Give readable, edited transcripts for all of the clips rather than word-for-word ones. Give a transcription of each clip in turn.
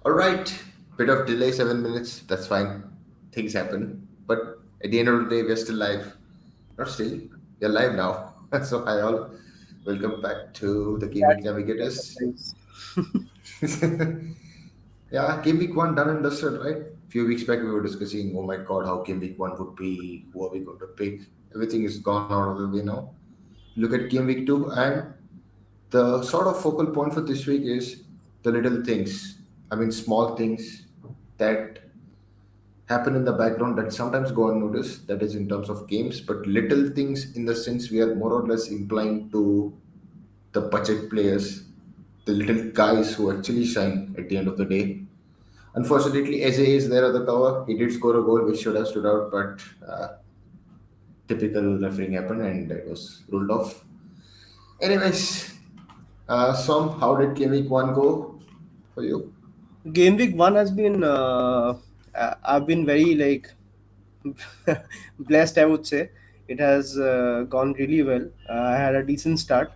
All right, bit of delay, 7 minutes. That's fine. Things happen. But at the end of the day, we're still live. Not still, we're live now. So, hi all. Welcome back to the Gameweek That's a Navigators. surprise. Yeah, Game Week 1 done and dusted, right? Few weeks back, we were discussing, oh my god, how Game Week 1 would be, who are we going to pick? Everything is gone out of the way now. Look at Game Week 2, and the sort of focal point for this week is the little things. I mean, small things that happen in the background that sometimes go unnoticed. That is in terms of games, but little things in the sense we are more or less inclined to the budget players, the little guys who actually shine at the end of the day. Unfortunately, Eze is there at the cover. He did score a goal which should have stood out, but typical refereeing happened and it was ruled off. Anyways, Som, how did Game Week 1 go for you? Game week one has been I've been very blessed. I would say it has gone really well. I had a decent start,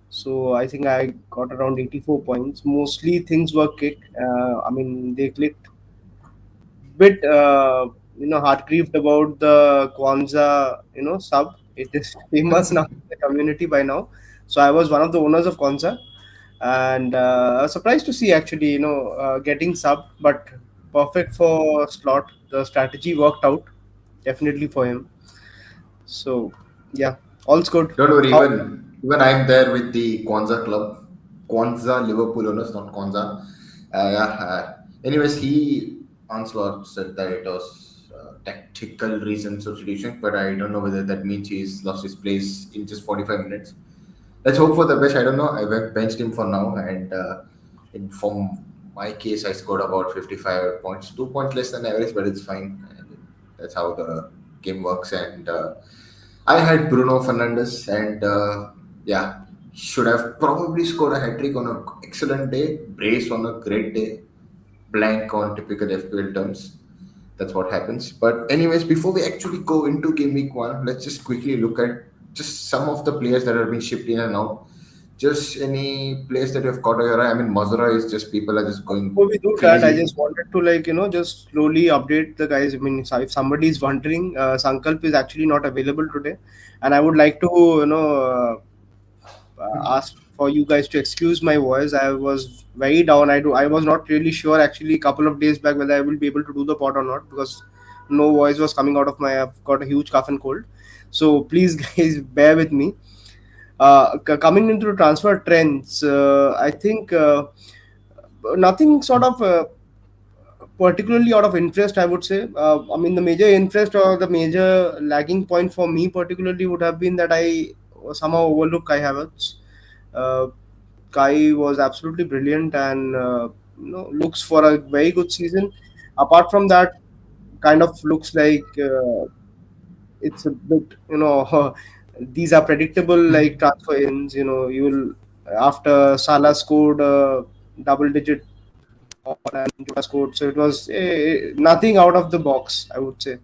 so I think I got around 84 points. Mostly things were kicked. I mean they clicked bit heart grieved about the Kwanzaa sub. It is famous now in the community by now. So I was one of the owners of Kwanzaa, and I was surprised to see actually getting sub, but perfect for slot. The strategy worked out definitely for him. So yeah, all's good. Don't worry, How? even I'm there with the Kwanzaa club, Kwanzaa Liverpool owners, not Kwanzaa. Yeah. Anyways, he Onslaught said that it was tactical reasons of solution, but I don't know whether that means he's lost his place in just 45 minutes. Let's hope for the best. I don't know. I've benched him for now, and from my case, I scored about 55 points, 2 points less than average, but it's fine. And that's how the game works. And I had Bruno Fernandes, and yeah, should have probably scored a hat trick on an excellent day, brace on a great day, blank on typical FPL terms. That's what happens. But anyways, before we actually go into game week 1, let's just quickly look at just some of the players that have been shipped in and out. Just any players that have caught your eye. I mean, Mazura is just people are just going Before we do that, I crazy. just wanted to just slowly update the guys. I mean, if somebody is wondering, Sankalp is actually not available today, and I would like to ask for you guys to excuse my voice. I was very down. I was not really sure actually a couple of days back whether I will be able to do the pod or not because no voice was coming out of my. I've got a huge cough and cold, so please guys bear with me. Coming into the transfer trends, I think nothing sort of particularly out of interest, I would say. I mean, the major interest or the major lagging point for me, particularly, would have been that I somehow overlook Kai Havertz. Uh, Kai was absolutely brilliant and looks for a very good season. Apart from that, kind of looks like it's a bit these are predictable like transfer ins. You'll after Salah scored a double digit and Jota scored. So it was nothing out of the box, I would say.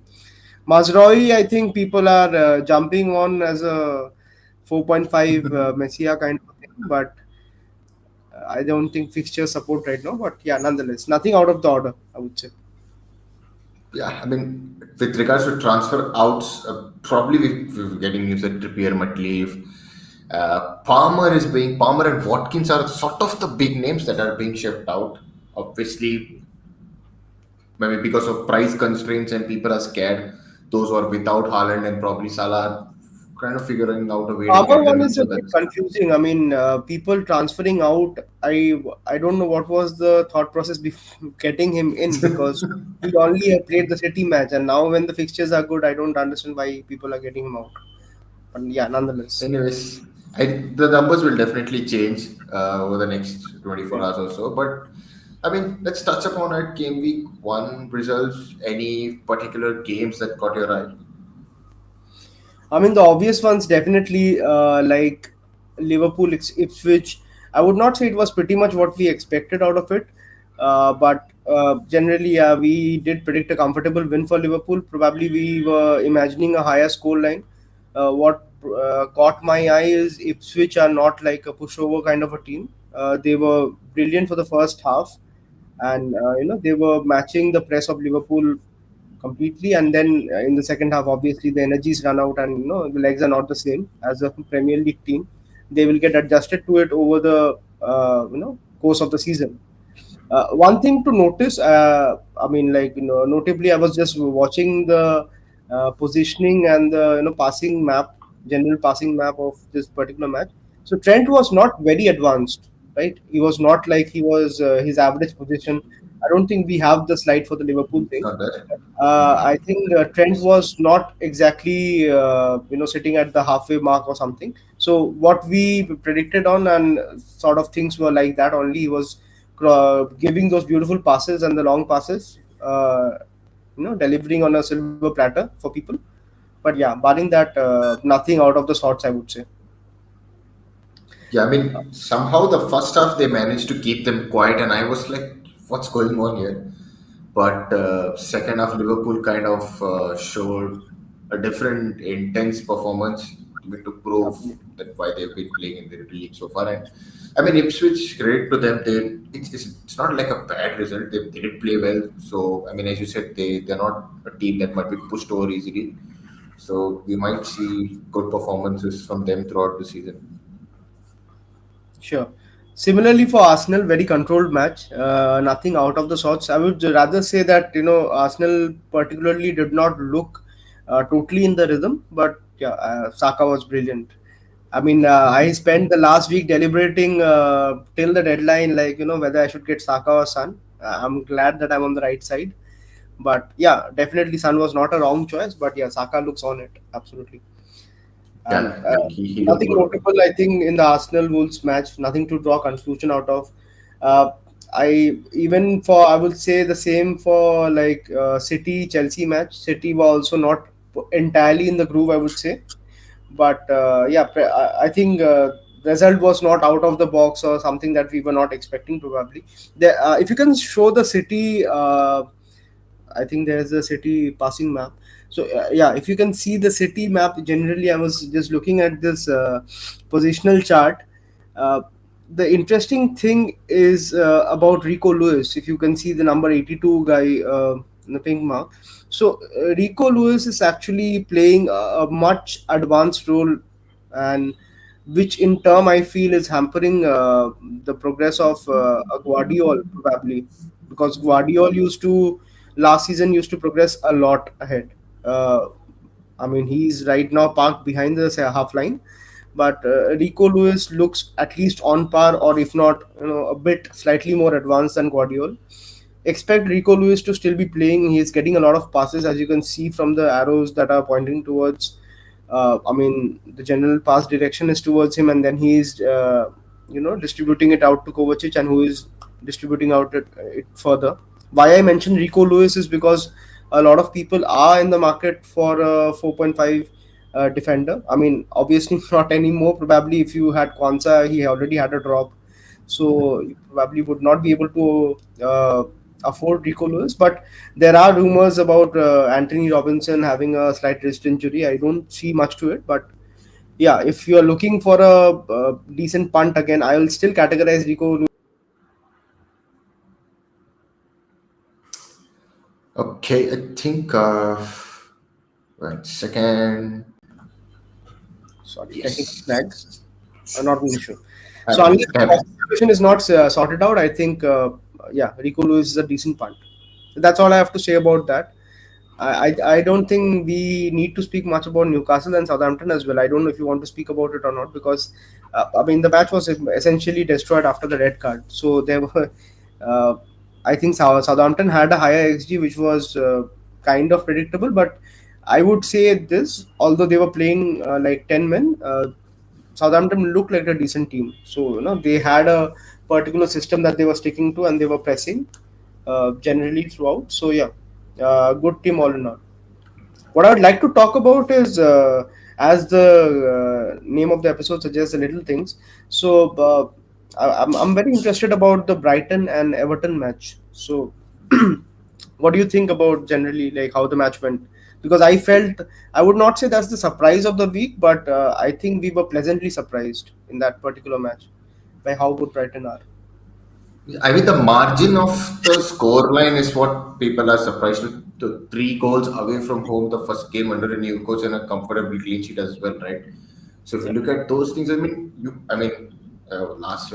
Mazraoui, I think people are jumping on as a 4.5 Messiah kind of thing, but I don't think fixture support right now. But yeah, nonetheless, nothing out of the order, I would say. Yeah, I mean, with regards to transfer outs, probably we're getting news that Trippier might leave. Palmer and Watkins are sort of the big names that are being shipped out. Obviously, maybe because of price constraints and people are scared. Those who are without Haaland and probably Salah are kind of figuring out a way to Harbour get them one in is a so that bit confusing. I mean, people transferring out. I don't know what was the thought process getting him in because he only had played the City match, and now when the fixtures are good, I don't understand why people are getting him out. But yeah, nonetheless. anyways, the numbers will definitely change over the next 24 hours or so. But I mean, let's touch upon it. Game week 1 results. Any particular games that caught your eye? I mean, the obvious ones definitely like Liverpool, Ipswich. I would not say it was pretty much what we expected out of it, but generally, we did predict a comfortable win for Liverpool. Probably we were imagining a higher score line. What caught my eye is Ipswich are not like a pushover kind of a team. They were brilliant for the first half, and they were matching the press of Liverpool completely. And then in the second half, obviously the energies run out, and the legs are not the same as a Premier League team. They will get adjusted to it over the course of the season. One thing to notice, I mean, like, notably, I was just watching the positioning and the passing map, general passing map of this particular match. So Trent was not very advanced, right? He was not like he was his average position. I don't think we have the slide for the Liverpool It's thing. not there. I think Trent was not exactly sitting at the halfway mark or something. So what we predicted on and sort of things were like that only. He was giving those beautiful passes and the long passes, delivering on a silver platter for people. But yeah, barring that, nothing out of the sorts, I would say. Yeah, I mean, somehow the first half they managed to keep them quiet, and I was like, "What's going on here?" But second half, Liverpool kind of showed a different, intense performance. I mean, to prove that why they've been playing in the league so far. And I mean, Ipswich, credit to them. It's not like a bad result. They did play well. So I mean, as you said, they're not a team that might be pushed over easily. So we might see good performances from them throughout the season. Sure. Similarly for Arsenal, very controlled match. Nothing out of the sorts. I would rather say that Arsenal particularly did not look totally in the rhythm, but yeah, Saka was brilliant. I mean, I spent the last week deliberating till the deadline, like whether I should get Saka or Son. I'm glad that I'm on the right side, but yeah, definitely Son was not a wrong choice. But yeah, Saka looks on it absolutely. And Yeah, like he looked nothing good. notable, I think, in the Arsenal Wolves match. Nothing to draw conclusion out of. Uh, I even for I would say the same for like City Chelsea match. City were also not entirely in the groove, I would say. But yeah, I think result was not out of the box or something that we were not expecting probably. If you can show the City. I think there's a city passing map. So yeah, if you can see the city map, generally I was just looking at this positional chart. Uh, the interesting thing is about Rico Lewis. If you can see the number 82 guy in the pink mark. So Rico Lewis is actually playing a much advanced role, and which in turn I feel is hampering the progress of a Guardiol probably, because Guardiol used to last season used to progress a lot ahead. Uh, I mean, he's right now parked behind the say, half line, but Rico Lewis looks at least on par, or if not, a bit slightly more advanced than Guardiol. Expect Rico Lewis to still be playing. He's getting a lot of passes, as you can see from the arrows that are pointing towards. I mean, the general pass direction is towards him, and then he is, distributing it out to Kovacic, and who is distributing out it further. Why I mentioned Rico Lewis is because a lot of people are in the market for a 4.5 defender. I mean, obviously not anymore. Probably if you had Kwanzaa, he already had a drop, so you probably would not be able to afford Rico Lewis. But there are rumors about Anthony Robinson having a slight wrist injury. I don't see much to it, but yeah, if you are looking for a decent punt again, I will still categorize Rico Lewis. Okay, I think. One second. Sorry, technical snag, Yes. not an issue. So Happens. unless It the happens. cost situation is not sorted out, I think yeah, Rico Lewis is a decent punt. That's all I have to say about that. I don't think we need to speak much about Newcastle and Southampton as well. I don't know if you want to speak about it or not, because I mean the match was essentially destroyed after the red card. So there were, uh, I think Southampton had a higher XG, which was kind of predictable. But I would say this, although they were playing like 10 men, Southampton looked like a decent team. So they had a particular system that they were sticking to, and they were pressing generally throughout. So yeah, good team all in all. What I would like to talk about is, as the name of the episode suggests, the little things. So I'm very interested about the Brighton and Everton match. So what do you think about generally like how the match went? Because I felt, I would not say that's the surprise of the week, but I think we were pleasantly surprised in that particular match by how good Brighton are. I mean, the margin of the score line is what people are surprised with. The 3 goals away from home, the first game under a new coach and a comfortable clean sheet as well, right? So if Yeah. you look at those things, last,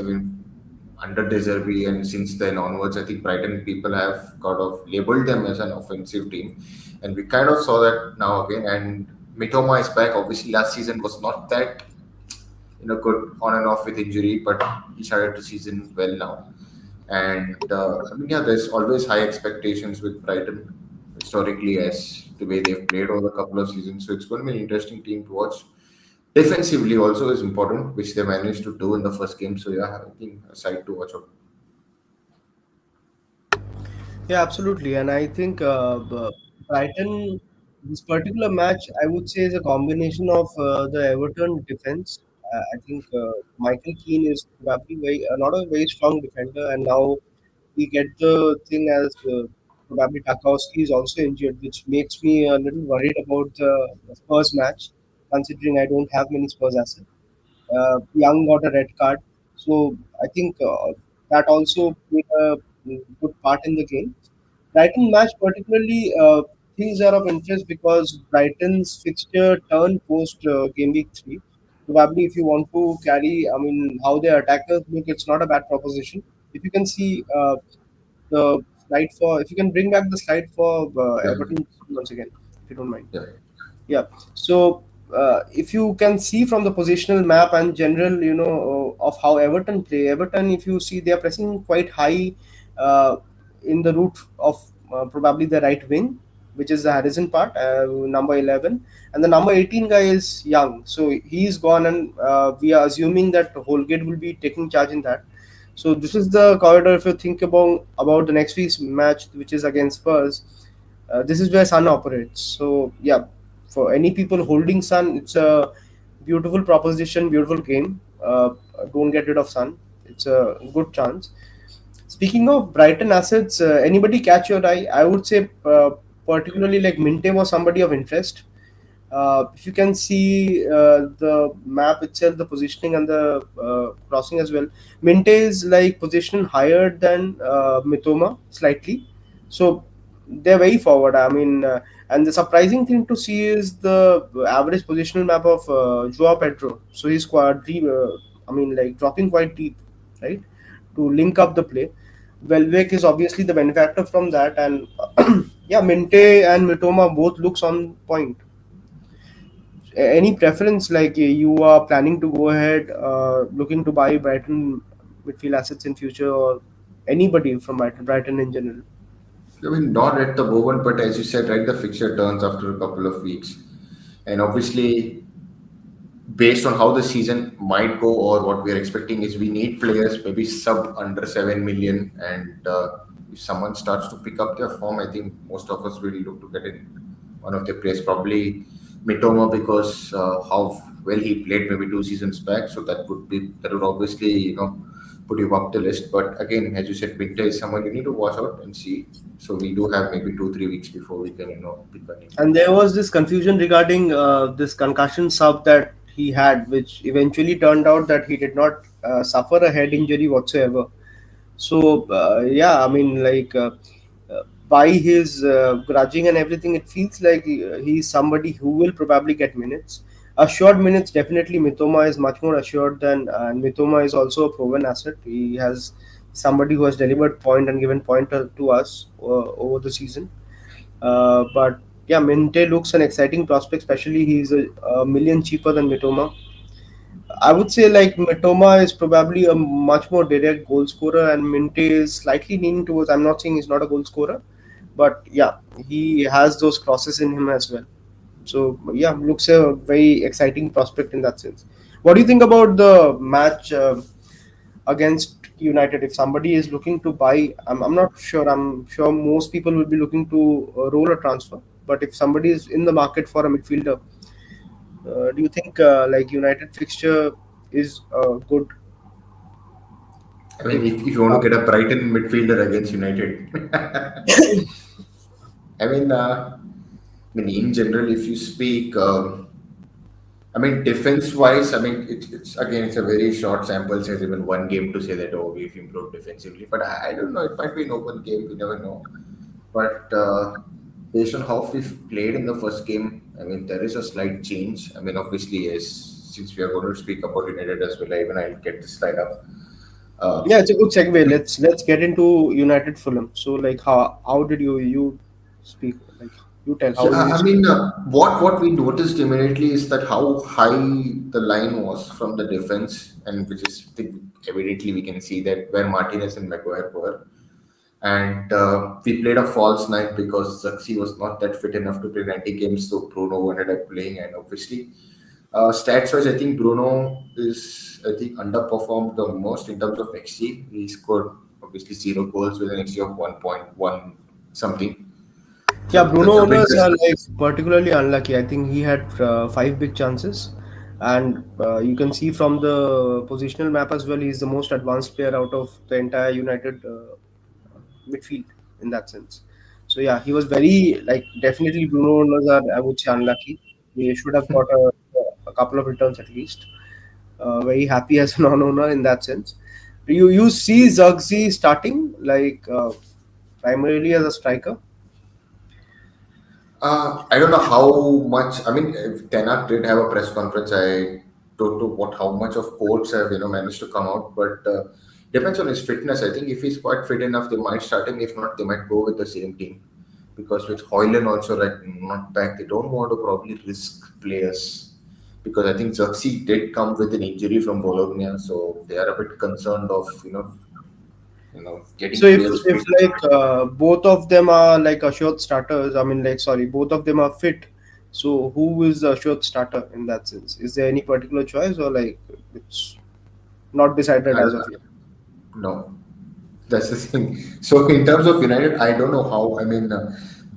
under Deserby and since then onwards, I think Brighton people have kind of labeled them as an offensive team, and we kind of saw that now again. And Mitoma is back. Obviously, last season was not that good on and off with injury, but he started the season well now. And yeah, there's always high expectations with Brighton historically as the way they've played over a couple of seasons. So it's going to be an interesting team to watch. Defensively also is important, which they managed to do in the first game. So yeah, I think a side to watch out. Yeah, absolutely. And I think Brighton, this particular match, I would say, is a combination of the Everton defense. I think Michael Keane is probably not a very strong defender, and now we get the thing as probably Tarkowski is also injured, which makes me a little worried about the Spurs match, considering I don't have many Spurs assets. Young got a red card, so I think that also played a good part in the game. Brighton match particularly things are of interest because Brighton's fixture turn post game week 3. Probably if you want to carry, I mean, how their attackers look, it's not a bad proposition. If you can see the slide for, if you can bring back the slide for Yeah, Everton once again, if you don't mind. yeah. Yeah. So if you can see from the positional map and general, of how Everton play, Everton, if you see, they are pressing quite high uh, in the route of probably the right wing, which is the Harrison part, number 11, and the number 18 guy is Young. So he's gone, and we are assuming that Holgate will be taking charge in that. So this is the corridor. If you think about the next week's match, which is against Spurs, this is where Sun operates. So yeah, for any people holding Sun, it's a beautiful proposition, beautiful game. Don't get rid of Sun. It's a good chance. Speaking of Brighton assets, anybody catch your eye? I would say particularly like Minte was somebody of interest. If you can see the map itself, the positioning and the crossing as well, Minte is like position higher than Mitoma slightly, so they're very forward. I mean, and the surprising thing to see is the average positional map of Joao Pedro. So he's I mean, like dropping quite deep, right, to link up the play. Welbeck is obviously the benefactor from that, and yeah, Minte and Mitoma both looks on point. Any preference, like you are planning to go ahead looking to buy Brighton midfield assets in future, or anybody from Brighton in general? I mean, not at the moment, but as you said, right, the fixture turns after a couple of weeks. And obviously, based on how the season might go or what we're expecting is we need players maybe sub under 7 million, and if someone starts to pick up their form, I think most of us will look to get in one of their players, probably Mitoma, because how well he played maybe 2 seasons back. So that would obviously put you up the list. But again, as you said, Winter is someone you need to watch out and see. So we do have maybe 2 3 weeks before we can pick a name. And there was this confusion regarding this concussion sub that he had, which eventually turned out that he did not suffer a head injury whatsoever. So yeah, I mean, like by his grudging and everything, it feels like he's somebody who will probably get minutes. Assured minutes, definitely. Mitoma is much more assured than, and Mitoma is also a proven asset. He has somebody who has delivered point and given point to us over the season. But yeah, Minte looks an exciting prospect, especially he's a million cheaper than Mitoma. I would say like Mitoma is probably a much more direct goal scorer, and Minte is slightly leaning towards. I'm not saying he's not a goal scorer, but yeah, he has those crosses in him as well. So yeah, looks a very exciting prospect in that sense. What do you think about the match against United? If somebody is looking to buy, I'm not sure. I'm sure most people will be looking to roll a transfer. But if somebody is in the market for a midfielder, do you think like United fixture is good? I mean, If if you want to get a Brighton midfielder against United, I mean, in general, if you speak, I mean, defense-wise, I mean, it's again, it's a very short sample size, even one game to say that, oh, we've improved defensively. But I don't know, it might be an open game, we never know. But based on how we've played in the first game, I mean, there is a slight change. I mean, obviously, yes, since we are going to speak about United as well, even I'll get this lineup. Uh, Yeah, it's a good segue. Let's get into United Fulham. So like how did you speak, like you tell how Yeah, you I see. mean, what we noticed immediately is that how high the line was from the defense, and which is evidently we can see that where Martinez and Maguire were, and we played a false nine because Zaxi was not that fit enough to play 90 games, so Bruno ended up playing, and obviously, stats wise, I think Bruno is underperformed the most in terms of XG. He scored obviously 0 goals with an XG of 1.1 something. Yeah, So Bruno that's a bit owners are like discrepancy. particularly unlucky. I think he had five big chances, and you can see from the positional map as well. He's the most advanced player out of the entire United midfield in that sense. So yeah, he was very like definitely Bruno owners are, I would say, unlucky. They should have got a couple of returns at least. Very happy as a non-owner in that sense. You see Zugzi starting like primarily as a striker. I don't know how much. I mean, if Tenak did have a press conference. I don't know what how much of quotes have managed to come out, but depends on his fitness. I think if he's quite fit enough, they might start him. If not, they might go with the same team because with Hoyland also like not back, they don't want to probably risk players because I think Xerxes did come with an injury from Bologna, so they are a bit concerned of So getting if players if fit. like both of them are like assured starters, I mean like sorry, both of them are fit. So who is the assured starter in that sense? Is there any particular choice or like it's not decided I as don't of know. yet? No. That's the thing. So in terms of United, I don't know how. I mean,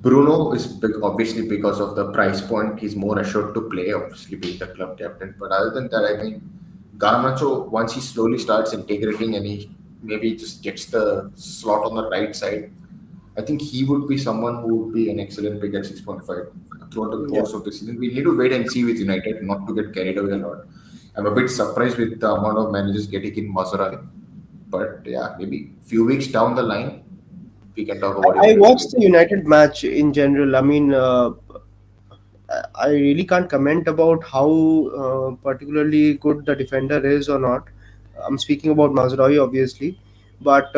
Bruno is big, obviously because of the price point. He's more assured to play, obviously being the club captain. But other than that, I mean, Garnacho once he slowly starts integrating and he maybe just gets the slot on the right side, I think he would be someone who would be an excellent pick at 6.5 throughout the Yeah. course of the season. We need to wait and see with United, not to get carried away a lot. I'm a bit surprised with the amount of managers getting in Maserati. But yeah, maybe few weeks down the line, we can talk about I United watched fully. the United match in general. I mean, I really can't comment about how particularly good the defender is or not. I'm speaking about Mazraoui, obviously, but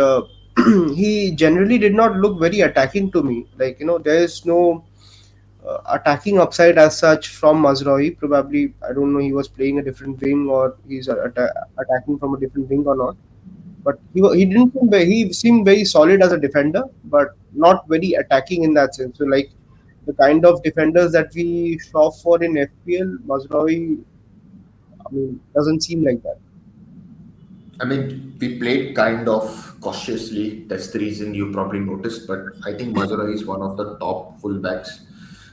he generally did not look very attacking to me. Like there is no attacking upside as such from Mazraoui. Probably, I don't know, he was playing a different wing or he's attacking from a different wing or not. But he didn't seem he seemed very solid as a defender, but not very attacking in that sense. So like the kind of defenders that we shop for in FPL, Mazraoui, I mean, doesn't seem like that. I mean, we played kind of cautiously. That's the reason you probably noticed. But I think Mazura is one of the top fullbacks.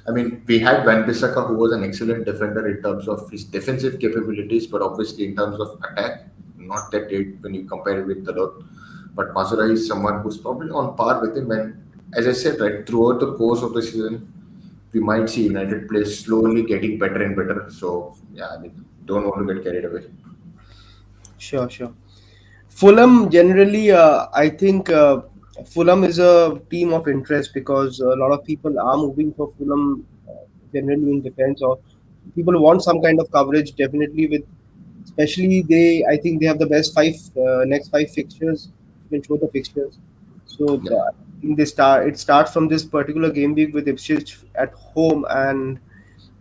I mean, we had Van Bissaka, who was an excellent defender in terms of his defensive capabilities, but obviously in terms of attack, not that great when you compare it with Dalot. But Mazura is someone who's probably on par with him. And as I said, right, throughout the course of the season, we might see United play slowly getting better and better. So, yeah, I mean, don't want to get carried away. Sure, sure. Fulham generally, I think Fulham is a team of interest because a lot of people are moving for Fulham generally in defense, or people want some kind of coverage. Definitely with, especially they, I think they have the best five next five fixtures. You can show the fixtures. So Yeah. I think they start. It starts from this particular game week with Ipswich at home and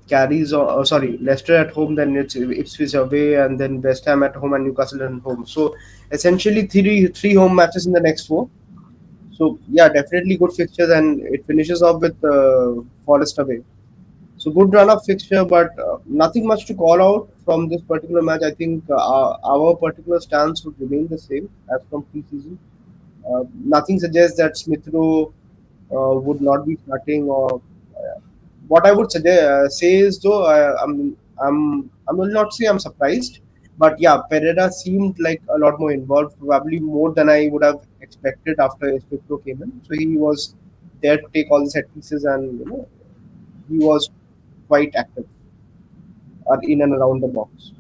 carries on. Sorry, Leicester at home, then it's Ipswich away, and then West Ham at home and Newcastle at home. So essentially three home matches in the next four. So yeah, definitely good fixtures, and it finishes off with Forest away. So good run of fixture, but nothing much to call out from this particular match. I think our particular stance would remain the same as from pre-season. Nothing suggests that Smith Rowe would not be starting or what I would say is though I will not say I'm surprised, but yeah, Pereira seemed like a lot more involved, probably more than I would have expected after Espirito came in. So he was there to take all the set pieces, and he was quite active. are in and around the box.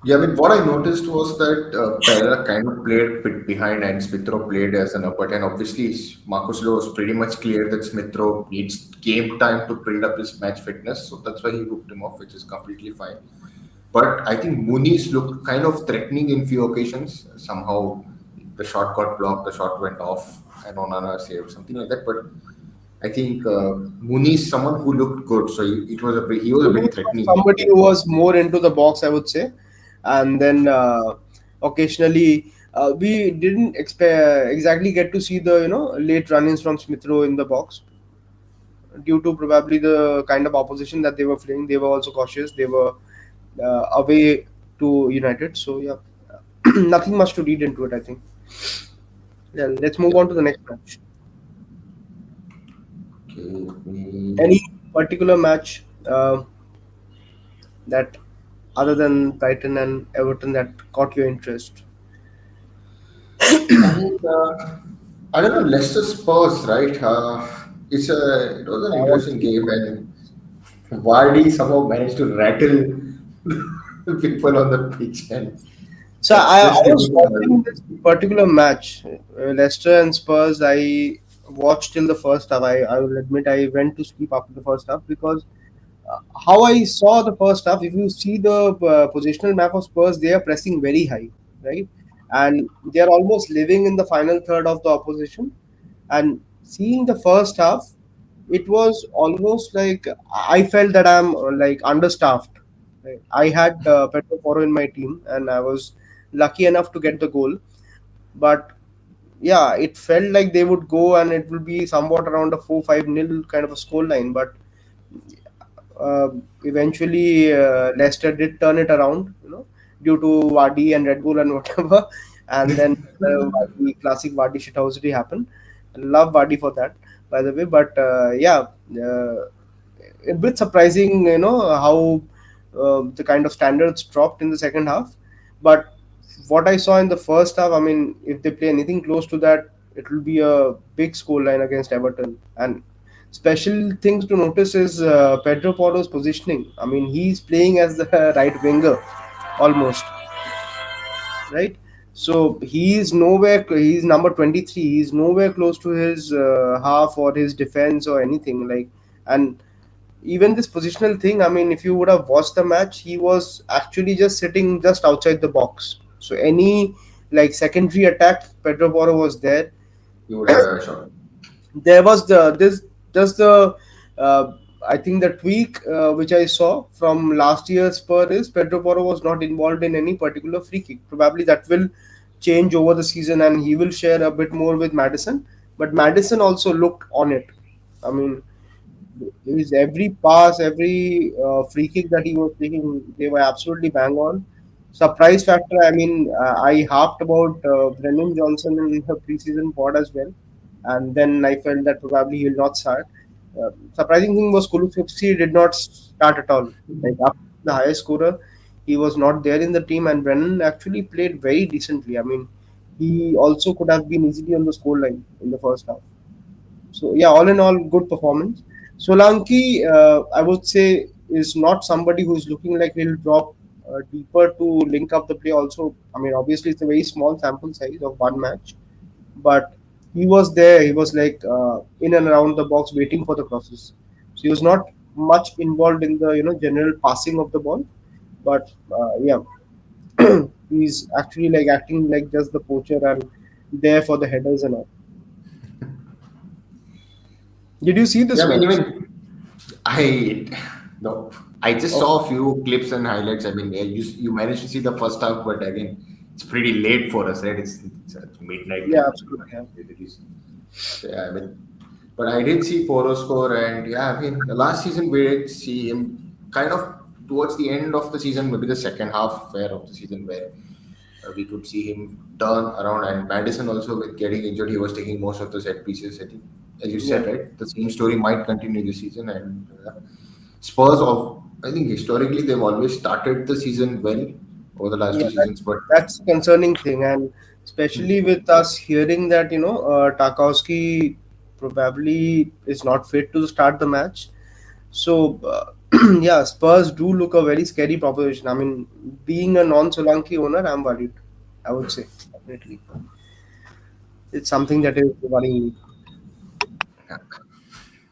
Yeah, I mean, what I noticed was that Pereira kind of played a bit behind and Smithrow played as an uppert. And obviously, Marcus Lowe was pretty much clear that Smithrow needs game time to build up his match fitness. So that's why he hooked him off, which is completely fine. But I think Muniz looked kind of threatening in few occasions. Somehow the shot got blocked, the shot went off, and Onana saved, something like that. But I think Muniz, someone who looked good, so he was a Muniz bit was threatening. somebody who was more into the box, I would say, and then occasionally we didn't exactly get to see the late run-ins from Smith Rowe in the box due to probably the kind of opposition that they were playing. They were also cautious. They were away to United, so yeah, nothing much to read into it. I think. Yeah, let's move Yeah. on to the next match. Okay, let me. Any particular match that other than Brighton and Everton that caught your interest? I mean, I don't know, Leicester Spurs, right? It was an I want interesting game, and Vardy somehow managed to rattle people on the pitch, and So that's I just was giving him watching this particular match, Leicester and Spurs. I watched till the first half. I will admit I went to sleep after the first half because how I saw the first half, if you see the positional map of Spurs, they are pressing very high, right? And they are almost living in the final third of the opposition. And seeing the first half, it was almost like I felt that I'm like understaffed. Right? I had Petro Porro in my team, and I was lucky enough to get the goal. But yeah, it felt like they would go and it will be somewhat around a 4-5 nil kind of a score line. But eventually Leicester did turn it around, due to Vardy and Red Bull and whatever, and then Vardy, classic Vardy shithousery happened. Love Vardy for that, by the way. But yeah, a bit surprising, how the kind of standards dropped in the second half. But what I saw in the first half, I mean, if they play anything close to that, it will be a big score line against Everton. And special things to notice is Pedro Porro's positioning. I mean, he's playing as the right winger almost, right? So he's nowhere. He's number 23. He's nowhere close to his half or his defense or anything like. And even this positional thing, I mean, if you would have watched the match, he was actually just sitting just outside the box. So any like secondary attack, Pedro Porro was there. you would have a shot. There was the this just the uh, I think the tweak which I saw from last year's Spur is Pedro Porro was not involved in any particular free kick. Probably that will change over the season, and he will share a bit more with Madison. But Madison also looked on it. I mean, his every pass, every free kick that he was taking, they were absolutely bang on. Surprise factor. I mean, I harped about Brennan Johnson in the preseason pod as well, and then I felt that probably he will not start. Surprising thing was Kulusevski did not start at all. Like after the highest scorer, he was not there in the team, and Brennan actually played very decently. I mean, he also could have been easily on the score line in the first half. So yeah, all in all, good performance. Solanki, I would say, is not somebody who is looking like he'll drop deeper to link up the play. Also, I mean, obviously it's a very small sample size of one match, but he was there. He was like in and around the box, waiting for the crosses. So he was not much involved in the general passing of the ball, but yeah, he's actually like acting like just the poacher and there for the headers and all. Did you see Yeah, this I mean, match? even I no, I just Okay. saw a few clips and highlights. I mean, yeah, you managed to see the first half, but again, it's pretty late for us, right? It's at midnight Yeah, kind of absolutely. Yeah. release. So, yeah, I mean, but I did see Poro score, and yeah, I mean, the last season we did see him kind of towards the end of the season, maybe the second half where of the season where we could see him turn around. And Madison also, with getting injured, he was taking most of the set pieces. I think, as you Yeah. said, right, the same story might continue this season. And Spurs of, I think historically they've always started the season well over the last Yeah, two seasons, but that's a concerning thing, and especially with us hearing that Tarkowski probably is not fit to start the match. So Yeah, Spurs do look a very scary proposition. I mean, being a non-Solanke owner, I'm worried. I would say definitely it's something that is worrying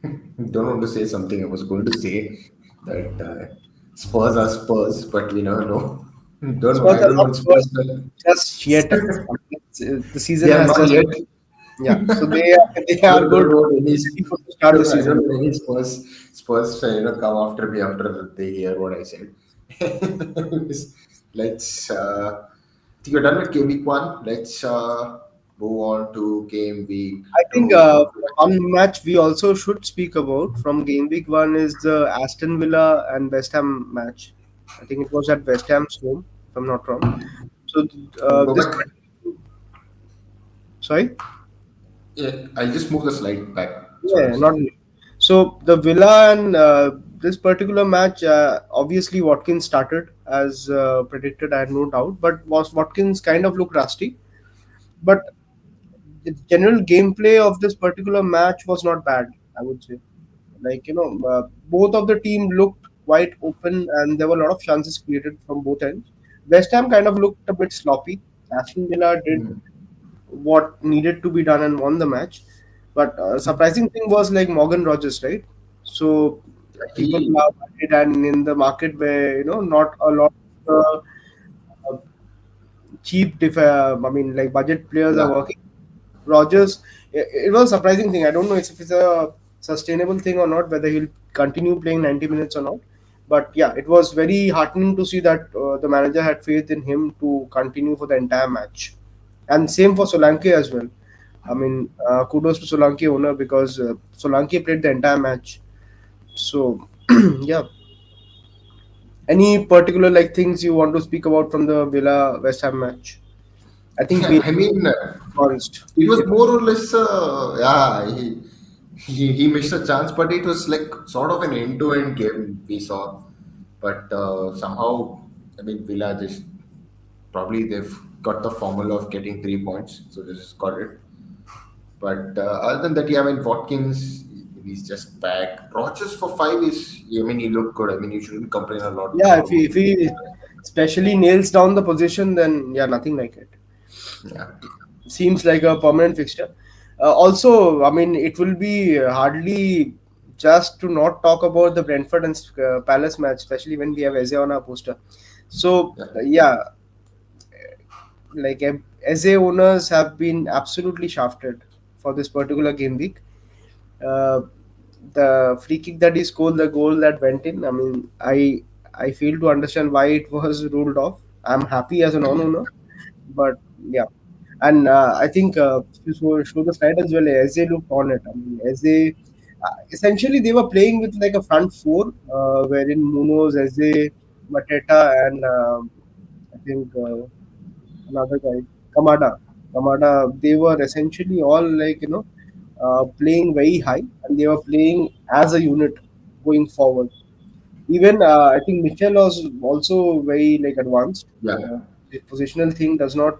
me. Don't want to say something. I was going to say that Spurs are Spurs, but we never know. Don't know. Spurs I are don't not want Spurs. Spurs just yet. I mean, the They season are has not just yet. yeah. So they are good. Don't want any. Ready for to start the I don't season. want any Spurs, come after me after they hear what I said. Let's. Think you're done with game week one. Let's move on to game week I think two. one match we also should speak about from game week one is the Aston Villa and West Ham match. I think it was at West Ham's home, if I'm not wrong. So Go this back. sorry, Yeah, I'll just move the slide back. That's what I'm yeah, not saying. really. So the Villa and this particular match, obviously Watkins started as predicted. I had no doubt, but was Watkins kind of looked rusty. But the general gameplay of this particular match was not bad, I would say. Like, both of the team looked quite open, and there were a lot of chances created from both ends. West Ham kind of looked a bit sloppy. Aston Villa did what needed to be done and won the match. But surprising thing was like Morgan Rogers, right? So people He, are worried, and in the market where not a lot of cheap, I mean, like budget players are yeah, working. Rogers, it was a surprising thing. I don't know if it's a sustainable thing or not, whether he'll continue playing 90 minutes or not. But yeah, it was very heartening to see that the manager had faith in him to continue for the entire match. And same for Solanke as well. I mean, kudos to Solanke owner because Solanke played the entire match. So yeah, any particular like things you want to speak about from the Villa West Ham match? I think we I mean, advanced. it was more or less, yeah, he missed a chance, but it was like sort of an end-to-end game we saw. But somehow, I mean, Villa just probably they've got the formula of getting 3 points, so they just got it. But other than that, yeah, I mean, Watkins, he's just back. Rogers for five is, I mean, he looked good. I mean, you shouldn't complain a lot Yeah, about. if he especially nails down the position, then yeah, nothing like it. Yeah, Seems like a permanent fixture. Also, I mean, it will be hardly just to not talk about the Brentford and Palace match, especially when we have Eze on our poster. So yeah. yeah, like Eze owners have been absolutely shafted for this particular game week. Uh, the free kick that he scored, the goal that went in. I mean, I fail to understand why it was ruled off. I'm happy as a non-owner, but yeah. And I think if you show the slide as well, Eze looked on it. I mean, Eze essentially they were playing with like a front four, wherein Munoz, Eze, Mateta, and I think another guy, Kamada. Kamada, they were essentially all like, playing very high, and they were playing as a unit going forward. Even I think Mitchell was also very like advanced. Yeah. The positional thing does not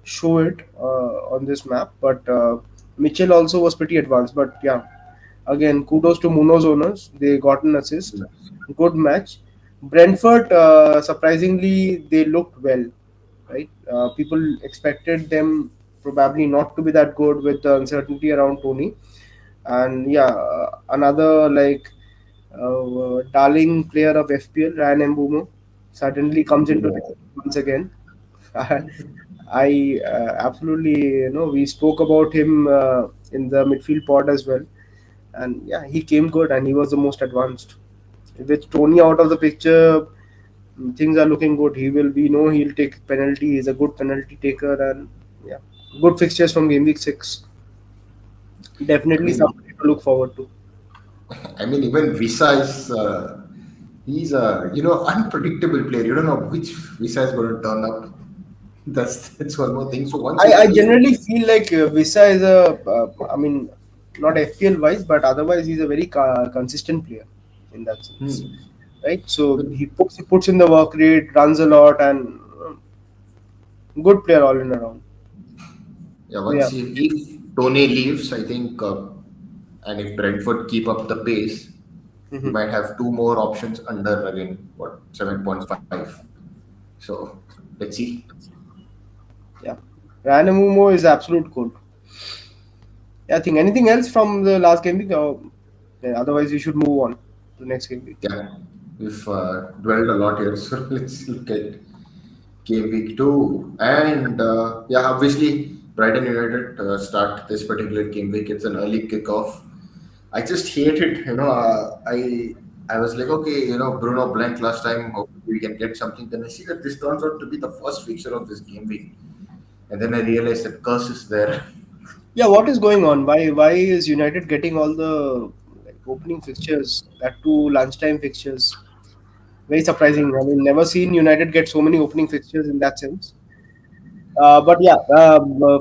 show it on this map, but Mitchell also was pretty advanced. But yeah, again, kudos to Munoz owners. They got an assist. Good match. Brentford, surprisingly, they looked well, right? People expected them probably not to be that good with the uncertainty around Tony. And yeah, another like darling player of FPL, Ryan Mbumo, suddenly comes into the once again. I absolutely, we spoke about him in the midfield pod as well, and yeah, he came good and he was the most advanced. With Tony out of the picture, things are looking good. We know he'll take penalty. He's a good penalty taker, and yeah, good fixtures from game week 6. I Definitely mean, something to look forward to. even Visa is he's a unpredictable player. You don't know which Visa is going to turn up. That's one more thing. So once he I plays, generally feel like Visa is I mean, not FPL wise, but otherwise he's a very consistent player in that sense, hmm, right? So even he puts in the work rate, runs a lot, and good player all in around. yeah, So yeah, once if Tony leaves, I think, and if Brentford keep up the pace, We Mhm. might have two more options under again what 7.5. So let's see. Yeah, Ranamumo is absolute gold. Yeah, I think anything else from the last game week? Yeah, otherwise, we should move on to next game week. Yeah, we've dwelled a lot here, so let's look at game week two. And yeah, obviously, Brighton United start this particular game week. It's an early kickoff. I just hate it. I was like, okay, Bruno blank last time. Hopefully we can get something. Then I see that this turns out to be the first fixture of this game week, and then I realized that curse is there. Yeah, what is going on? Why is United getting all the like opening fixtures? That two lunchtime fixtures. Very surprising. I mean, never seen United get so many opening fixtures in that sense. But yeah,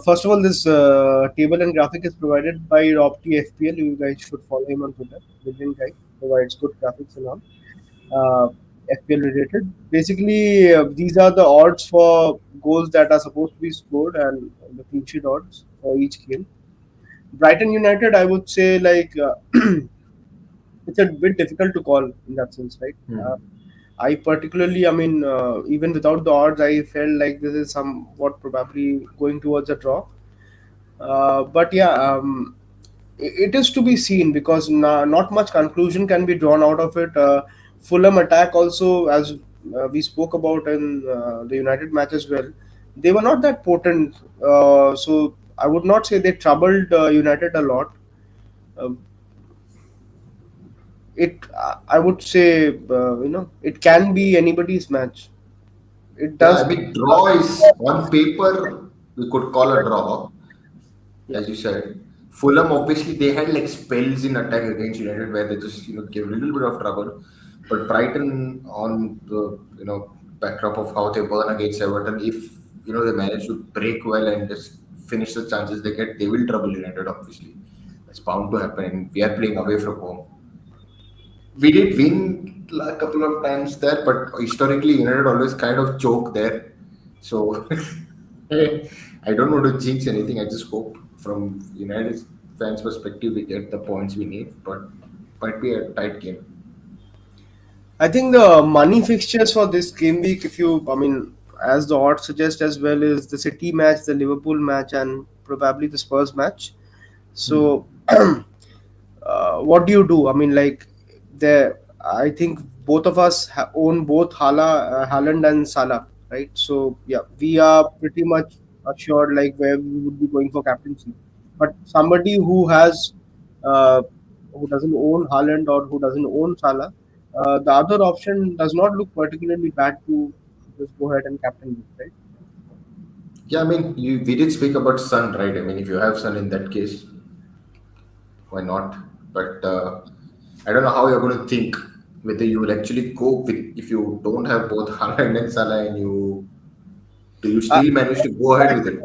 first of all, this table and graphic is provided by Rob T FPL. You guys should follow him on Twitter. Brilliant guy. Provides good graphics and all. FPL related. Basically, these are the odds for goals that are supposed to be scored and the clean sheet odds for each game. Brighton United, I would say, like it's a bit difficult to call in that sense, right? Hmm. I particularly, I mean, even without the odds, I felt like this is somewhat probably going towards a draw. But yeah, it is to be seen because not much conclusion can be drawn out of it. Fulham attack also, as we spoke about in the United match as well, they were not that potent. So I would not say they troubled United a lot. Uh, I would say, it can be anybody's match. It Yeah, I does. mean, draw is on paper, we could call a draw, Yeah. as you said. Fulham, obviously, they had like spells in attack against United where they just, gave a little bit of trouble. But Brighton, on the, backdrop of how they won against Everton, if, they manage to break well and just finish the chances they get, they will trouble United, obviously. That's bound to happen. And we are playing away from home. We did win a couple of times there, but historically United always kind of choke there. So I don't want to jinx anything. I just hope from United fans' perspective we get the points we need, but might be a tight game. I think the money fixtures for this game week, if you, I mean, as the odds suggest as well, is the City match, the Liverpool match, and probably the Spurs match. So, Hmm. what do you do? I mean, like, I think both of us own both Haaland and Salah, right? So, yeah, we are pretty much assured like where we would be going for captaincy. But somebody uh, who doesn't own Haaland or who doesn't own Salah, the other option does not look particularly bad to just go ahead and captain him, right? Yeah, I mean, we did speak about Sun, right? I mean, if you have Sun in that case, why not? But I don't know how you're going to think whether you will actually go with if you don't have both Haaland and Salah, and do you Uh, still manage to go ahead with it?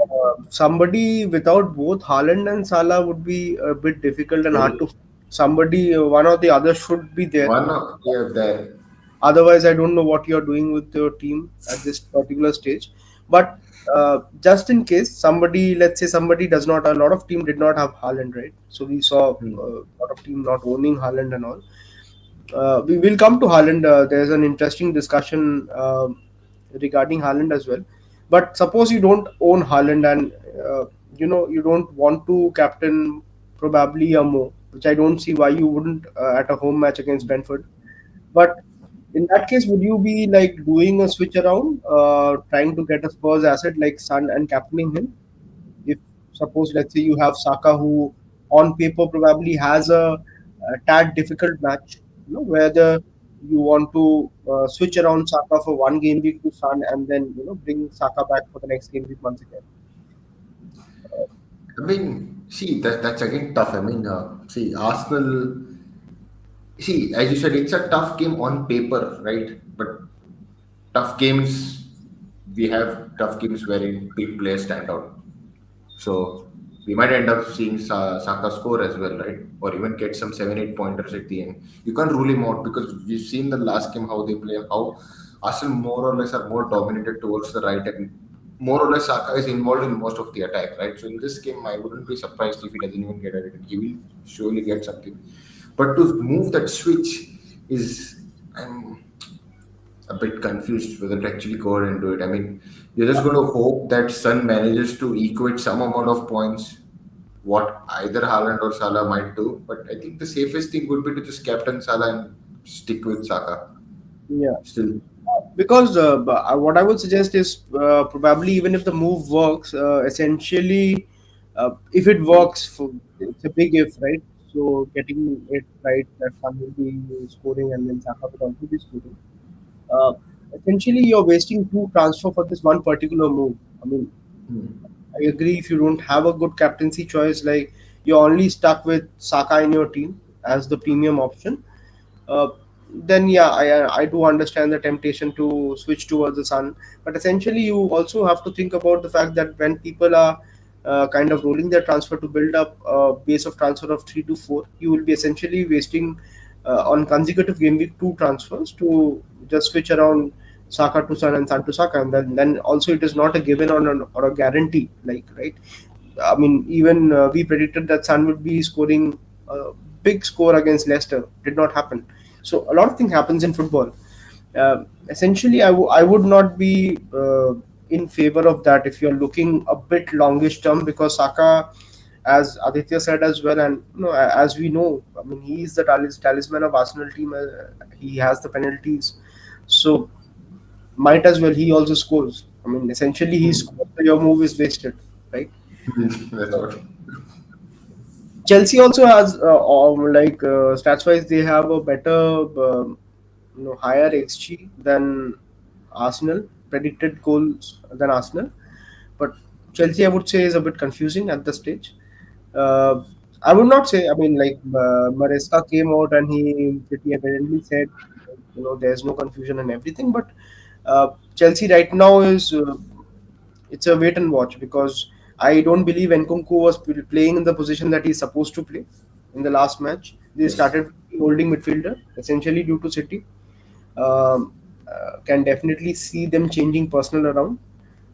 Somebody without both Haaland and Salah would be a bit difficult and hard Very to. Somebody, one or the other should be there. one of yeah there. Otherwise, I don't know what you're doing with your team at this particular stage. But just in case somebody, let's say somebody does not, a lot of team did not have Haaland, right? So we saw Hmm. a lot of team not owning Haaland and all. We will come to Haaland. There's an interesting discussion regarding Haaland as well. But suppose you don't own Haaland and you don't want to captain probably a Mo, which I don't see why you wouldn't at a home match against Brentford. But in that case, would you be like doing a switch around, trying to get a Spurs asset like Son and captaining him? If suppose let's say you have Saka who on paper probably has a tad difficult match, whether you want to switch around Saka for one game week to Sun and then bring Saka back for the next game week once again. I mean, see that's again tough. I mean, see Arsenal. See, as you said, it's a tough game on paper, right? But tough games, we have tough games wherein big players stand out. So we might end up seeing Saka score as well, right? Or even get some 7, 8 pointers at the end. You can't rule him out because we've seen the last game how they play, how Arsenal more or less are more dominated towards the right, and more or less Saka is involved in most of the attack, right? So in this game, I wouldn't be surprised if he doesn't even get a He will surely get something. But to move that switch is, I'm a bit confused whether to actually go ahead and do it. I mean, you're just going to hope that Sun manages to equate some amount of points, what either Haaland or Salah might do. But I think the safest thing would be to just captain Salah and stick with Saka. Yeah. Still, Because what I would suggest is probably even if the move works, essentially, if it works, it's a big if, right? So getting it right that Sun will be scoring and then Saka will also be scoring. Uh, Essentially, you're wasting two transfer for this one particular move. I mean, I agree if you don't have a good captaincy choice, like you're only stuck with Saka in your team as the premium option, uh, then yeah, I do understand the temptation to switch towards the Sun. But essentially, you also have to think about the fact that when people are kind of rolling their transfer to build up a base of transfer of 3 to 4, you will be essentially wasting on consecutive game week two transfers to just switch around Saka to Sun and Sun to Saka, and then also it is not a given or a guarantee, like, right? I mean, even we predicted that Sun would be scoring a big score against Leicester. Did not happen. So a lot of things happens in football. Essentially, I would not be in favor of that if you're looking a bit longish term, because Saka, as Aditya said as well, and as we know, I mean, he is the talisman of Arsenal team. He has the penalties, so might as well he also scores. I mean, essentially, he scores. So your move is wasted, right? that's what. Chelsea also has stats wise they have a better higher XG than Arsenal, predicted goals than Arsenal, but Chelsea I would say is a bit confusing at this stage. Uh, I would not say. I mean, like Maresca came out and he pretty evidently said, there's no confusion and everything, but Chelsea right now is it's a wait and watch, because I don't believe Nkunku was playing in the position that he's supposed to play in the last match. They Yes. started holding midfielder essentially due to City. Can definitely see them changing personnel around.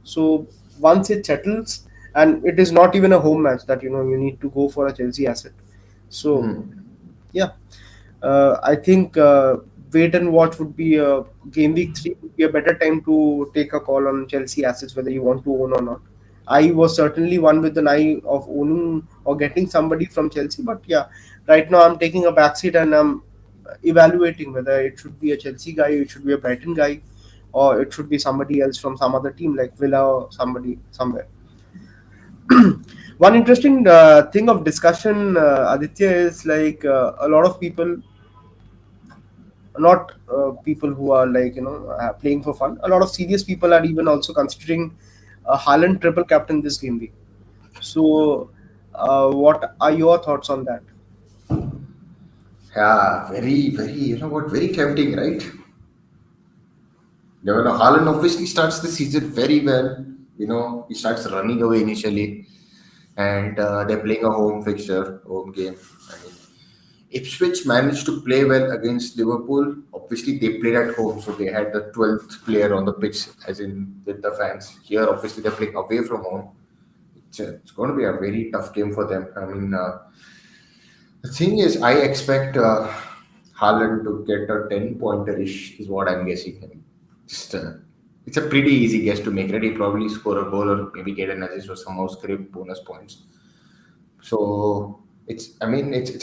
So once it settles, and it is not even a home match that you need to go for a Chelsea asset. So yeah, I think wait and watch would be game week three would be a better time to take a call on Chelsea assets whether you want to own or not. I was certainly one with an eye of owning or getting somebody from Chelsea, but yeah, right now I'm taking a backseat and I'm evaluating whether it should be a Chelsea guy, it should be a Brighton guy, or it should be somebody else from some other team like Villa or somebody somewhere. One interesting thing of discussion, Aditya, is like a lot of people, not people who are like playing for fun. A lot of serious people are even also considering a Haaland triple captain this game week. So, what are your thoughts on that? Yeah, very, very, very tempting, right? Haaland obviously starts the season very well. He starts running away initially, and they're playing a home fixture, home game. I mean, Ipswich managed to play well against Liverpool. Obviously, they played at home, so they had the 12th player on the pitch, as in with the fans. Here, obviously, they're playing away from home. It's going to be a very tough game for them. I mean, the thing is, I expect Haaland to get a 10-pointer-ish, is what I'm guessing. Just, it's a pretty easy guess to make, right? He probably score a goal or maybe get an assist or somehow scrape bonus points. So it's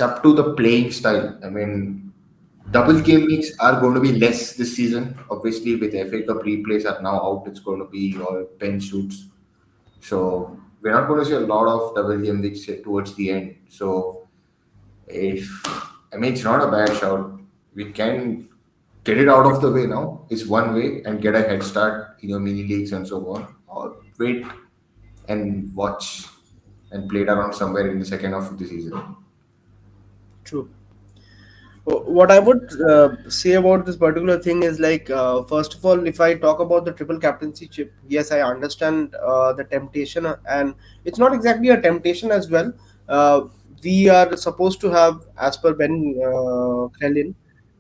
up to the playing style. I mean, double game weeks are going to be less this season. Obviously, with FA Cup replays are now out, it's going to be all pen shoots. So we're not going to see a lot of double game weeks towards the end. So if I mean, it's not a bad shout. We can get it out of the way now. Is one way and get a head start in your mini leagues and so on, or wait and watch and play it around somewhere in the second half of the season. True. What I would say about this particular thing is like, first of all, if I talk about the triple captaincy chip, yes, I understand the temptation, and it's not exactly a temptation as well. Uh, we are supposed to have, as per Ben Krellin,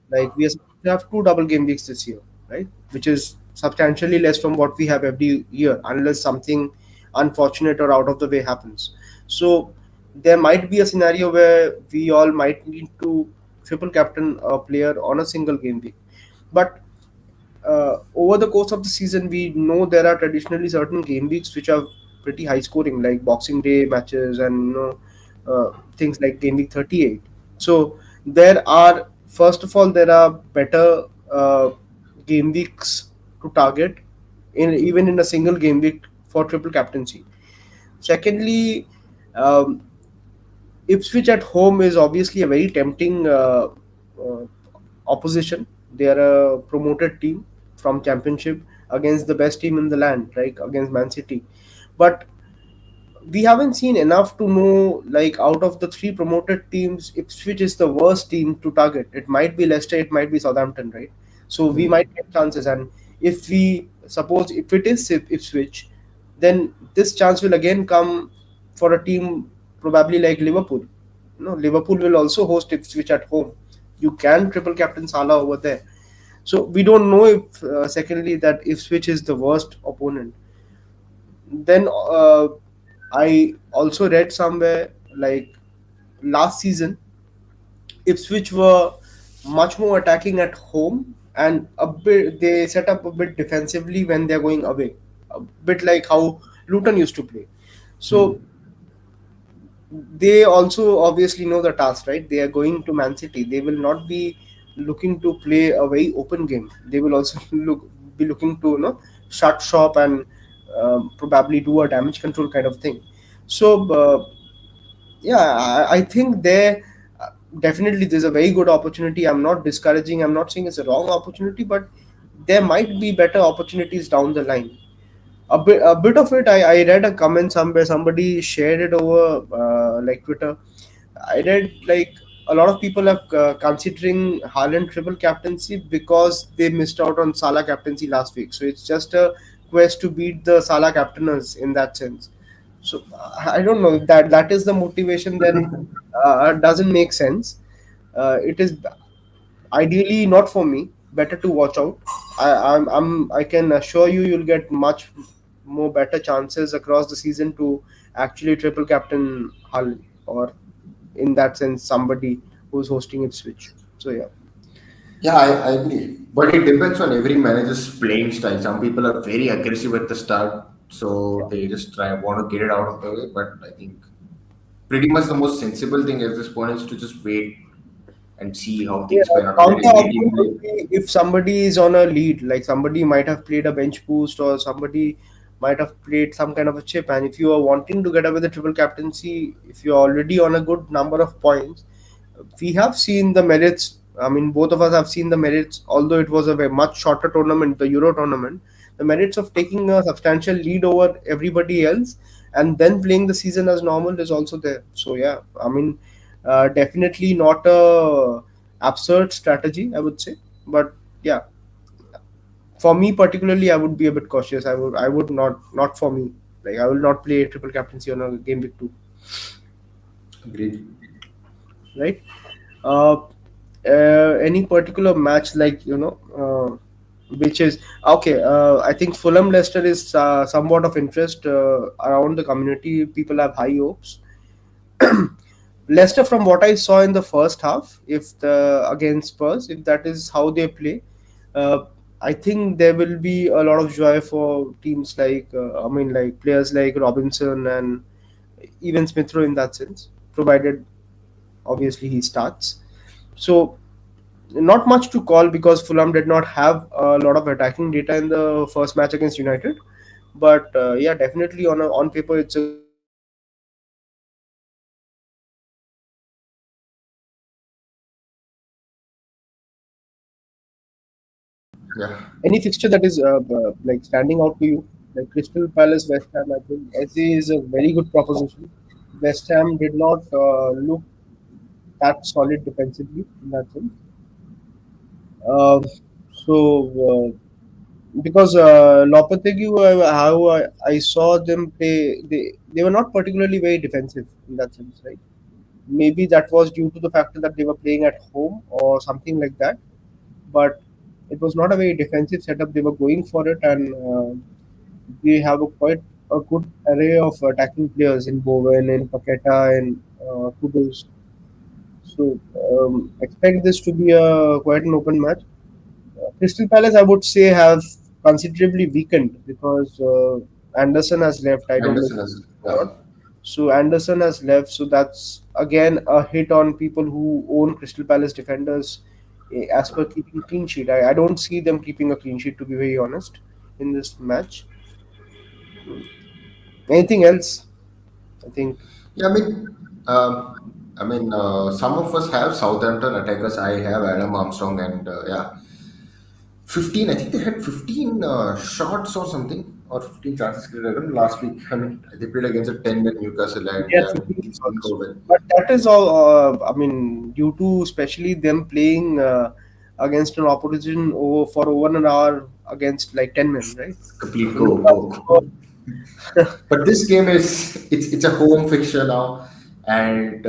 like we are supposed to have two double game weeks this year, right? Which is substantially less from what we have every year, unless something unfortunate or out of the way happens. So there might be a scenario where we all might need to triple captain a player on a single game week. But over the course of the season, we know there are traditionally certain game weeks which are pretty high scoring, like Boxing Day matches and things like Game Week 38. So there are, first of all, there are better game weeks to target in even in a single game week for triple captaincy. Secondly, um, Ipswich at home is obviously a very tempting opposition. They are a promoted team from Championship against the best team in the land, right? Against Man City. But we haven't seen enough to know, like, out of the three promoted teams, Ipswich is the worst team to target. It might be Leicester, it might be Southampton, right? So we might get chances. And if we suppose if it is Ipswich, then this chance will again come for a team probably like Liverpool. No, Liverpool will also host Ipswich at home. You can triple captain Salah over there. So we don't know if, secondly, that Ipswich is the worst opponent. Then I also read somewhere, like, last season Ipswich were much more attacking at home, and a bit they set up a bit defensively when they're going away, a bit like how Luton used to play. So they also obviously know the task, right? They are going to Man City. They will not be looking to play a very open game. They will also be looking to, shut shop and probably do a damage control kind of thing. So yeah, I think there definitely there's a very good opportunity. I'm not discouraging. I'm not saying it's a wrong opportunity, but there might be better opportunities down the line. A bit of it, I read a comment somewhere, somebody shared it over like Twitter. I read, like, a lot of people are considering Haaland triple captaincy because they missed out on Salah captaincy last week. So it's just a quest to beat the Salah captainers in that sense. So I don't know if that is the motivation. Then doesn't make sense. It is ideally not for me. Better to watch out. I can assure you, you'll get much more better chances across the season to actually triple captain Hull, or in that sense somebody who's hosting Ipswich. So yeah. Yeah, I agree. But it depends on every manager's playing style. Some people are very aggressive at the start, so they just try want to get it out of the way. But I think pretty much the most sensible thing at this point is to just wait and see how Yeah, things pan out. Let counter every team argument play. would be if somebody is on a lead, like somebody might have played a bench boost or somebody might have played some kind of a chip, and if you are wanting to get away the triple captaincy, if you're already on a good number of points, we have seen the merits. I mean, both of us have seen the merits, although it was a very much shorter tournament, the Euro tournament. The merits of taking a substantial lead over everybody else and then playing the season as normal is also there. So yeah, I mean, definitely not a absurd strategy, I would say. But yeah, for me particularly, I would be a bit cautious. I would not for me. Like, I will not play triple captaincy on a game week two, Agreed. right? Uh, any particular match, like, which is okay? I think Fulham Leicester is somewhat of interest around the community. People have high hopes. Leicester, from what I saw in the first half, if the against Spurs, if that is how they play, uh, I think there will be a lot of joy for teams like, I mean, like players like Robinson and even Smith Rowe in that sense, provided obviously he starts. So not much to call because Fulham did not have a lot of attacking data in the first match against United. But yeah, definitely on paper, it's a good match. Yeah. Any fixture that is like standing out to you, like Crystal Palace, West Ham, I think SE is a very good proposition. West Ham did not look that solid defensively in that sense. Uh, so because Lopetegui, how I saw them play, they were not particularly very defensive in that sense, right? Maybe that was due to the fact that they were playing at home or something like that. But it was not a very defensive setup. They were going for it, and they have a quite a good array of attacking players in Bowen, in Paqueta, and Kudus. So expect this to be a quite an open match. Crystal Palace, I would say, have considerably weakened because Anderson has left. I don't know if Anderson as or yeah. not. So Anderson has left. So that's again a hit on people who own Crystal Palace defenders. As per keeping clean sheet, I don't see them keeping a clean sheet, to be very honest, in this match. Anything else? I think Yeah, some of us have Southampton attackers. I have Adam Armstrong and yeah, 15. I think they had 15 shots or something, or 15 chances created. I don't know, last week. I mean, they played against a 10 men Newcastle, they and had 15 things didn't shots, go well. but that is all. I mean, due to especially them playing against an opposition for over an hour against like 10 men, right? Complete So go. But this game is it's a home fixture now, and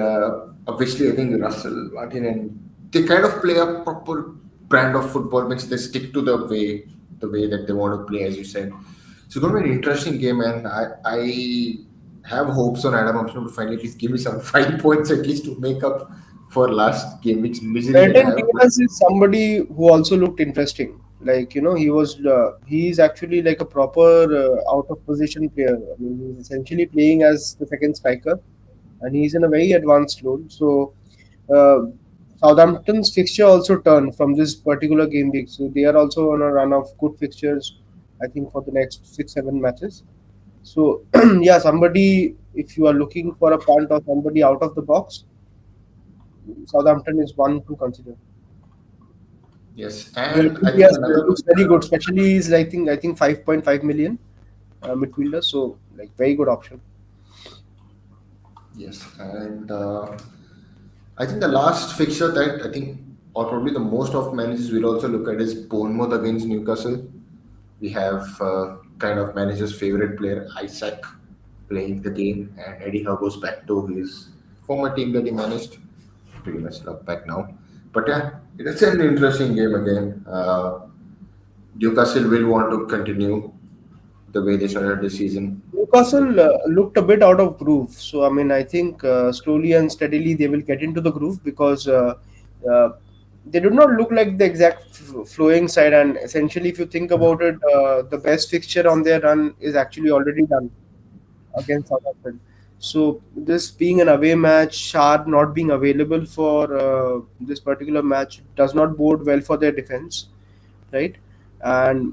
obviously I think Russell Martin and they kind of play a proper brand of football, which they stick to the way that they want to play, as you said. So it's going to be an interesting game, and I have hopes on Adam Armstrong to finally at least give me some 5 points at least to make up for last game, which misery that I Brendan have. But Diaz is somebody who also looked interesting. Like he's actually like a proper out of position player. I mean, he's essentially playing as the second striker, and he's in a very advanced role. So uh, Southampton's fixture also turned from this particular game week. So they are also on a run of good fixtures, I think, for the next 6-7 matches. So yeah, somebody if you are looking for a punt or somebody out of the box, Southampton is one to consider. yes, and I Brendan think Diaz another looks very good, especially he's I think 5.5 million midfielder, so like very good option. yes, and. I think the last fixture that I think, or probably the most of managers will also look at is Bournemouth against Newcastle. We have kind of manager's favorite player, Isaac, playing the game, and Eddie Howe goes back to his former team that he managed. Pretty much luck back now. But yeah, it's an interesting game again. Newcastle will want to continue the way they started the season. Newcastle looked a bit out of groove, so I mean I think slowly and steadily they will get into the groove because uh, they do not look like the exact flowing side, and essentially if you think about it, the best fixture on their run is actually already done against Southampton. So this being an away match, Shard not being available for this particular match does not bode well for their defense, right? And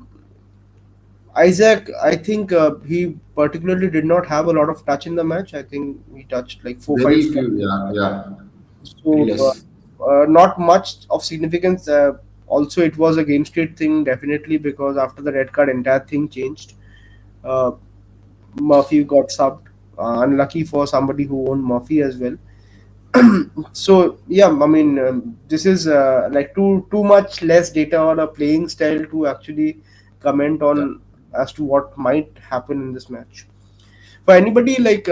Isaac, I think he particularly did not have a lot of touch in the match. I think he touched like four, five Very times. few, yeah, yeah, very So less. not much of significance. Also, it was a game state thing definitely because after the red card, entire thing changed. Uh, Murphy got subbed. Unlucky for somebody who owned Murphy as well. So yeah, I mean this is like too much less data on a playing style to actually comment Yeah. on as to what might happen in this match. For anybody like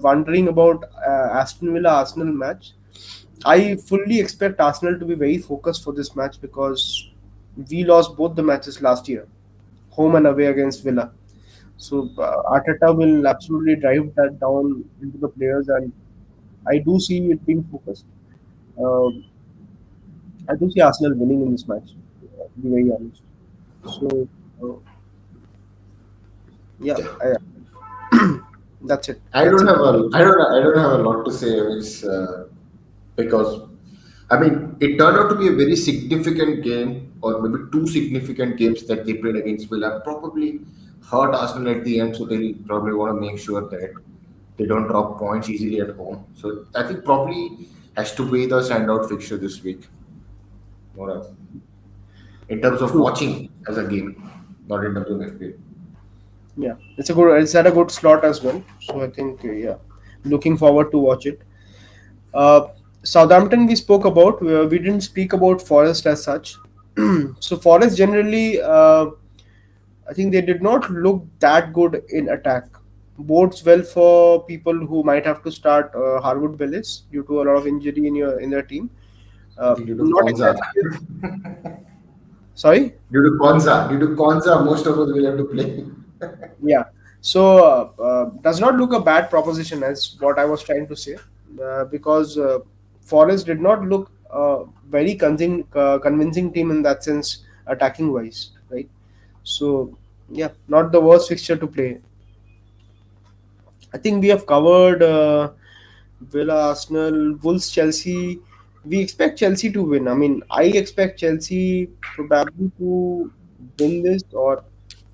wondering about Aston Villa Arsenal match, I fully expect Arsenal to be very focused for this match because we lost both the matches last year, home and away against Villa. So Arteta will absolutely drive that down into the players, and I do see it being focused. Uh, I do see Arsenal winning in this match, to be very honest. So, uh, yeah, Yeah. that's it. I That's don't it. have a I don't have a lot to say. Because I mean it turned out to be a very significant game, or maybe two significant games that they played against Villa. Probably hurt Arsenal at the end, so they probably want to make sure that they don't drop points easily at home. So I think probably has to be the standout fixture this week, more in terms of True. watching as a game, not in terms of FPL. Yeah, it's a good. It's at a good slot as well. So I think yeah, looking forward to watch it. Uh, Southampton we spoke about. We didn't speak about Forest as such. So Forest generally, I think they did not look that good in attack. Bodes well for people who might have to start Harwood Bellis due to a lot of injury in their team. I think due to Not Konza, exactly. Sorry. due to Konza, most of us will have to play. Yeah. So does not look a bad proposition as what I was trying to say, because Forest did not look very convincing team in that sense, attacking wise, right? So yeah, not the worst fixture to play. I think we have covered Villa, Arsenal, Wolves, Chelsea. We expect Chelsea to win. I mean, I expect Chelsea probably to win this, or